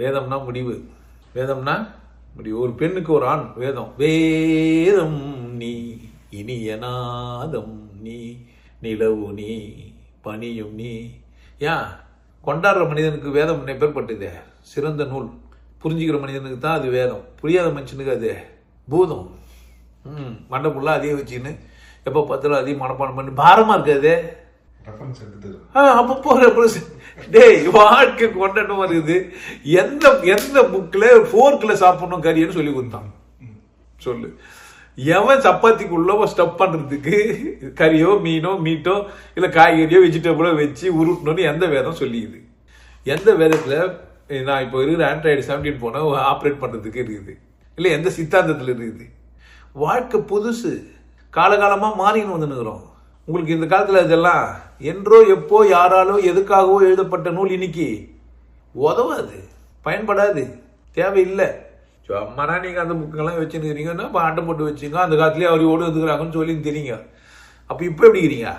வேதம்னா முடிவு, வேதம்னா முடிவு. ஒரு பெண்ணுக்கு ஒரு ஆண் வேதம். வேதம் நீ இனிய நாதம் நீ நிலவு நீ பனியும் நீ. ஏன் கொண்டாடுற மனிதனுக்கு வேதம் எப்பேற்பட்டது? சிறந்த நூல். புரிஞ்சுக்கிற மனிதனுக்கு தான் அது வேதம், புரியாத மனுஷனுக்கு அது பூதம். மண்டை ஃபுல்லாக அதையே வச்சுன்னு எப்போ பார்த்தாலும் அதையும் மனப்பாடம் பண்ணி பாரமாக இருக்காது. அப்போ போகிற டேய் வாழ்க்கை கொண்டாட்டமாக இருக்குது. எந்த எந்த புக்கில் ஃபோர்க்கில் சாப்பிடணும் கறின்னு சொல்லி கொடுத்தான் சொல்லு. எவன் சப்பாத்திக்குள்ள ஸ்டப் பண்ணுறதுக்கு கறியோ மீனோ மீட்டோ இல்லை காய்கறியோ வெஜிடபிளோ வச்சு உருட்டணும்னு எந்த வேதம் சொல்லிக்குது? எந்த வேதத்தில் நான் இப்போ இருக்கிற ஆண்ட்ராய்டு 17 போன ஆப்ரேட் பண்ணுறதுக்கு இருக்குது? இல்லை எந்த சித்தாந்தத்தில் இருக்குது? வாழ்க்கை புதுசு, காலகாலமாக மாறின்னு வந்துன்னுக்குறோம். உங்களுக்கு இந்த காலத்தில் இதெல்லாம் என்றோ எப்போ யாராலோ எதுக்காகவோ எழுதப்பட்ட நூல் இன்னைக்கு உதவாது, பயன்படாது, தேவையில்லை. சும்மானா நீங்கள் அந்த புக்கெல்லாம் வச்சுருக்கிறீங்கன்னா இப்போ அட்டை போட்டு வச்சுங்க. அந்த காலத்துலேயே அவர் ஓடு வந்துக்கிறாங்கன்னு சொல்லி தெரியுங்க. அப்போ இப்போ எப்படிக்கிறீங்க?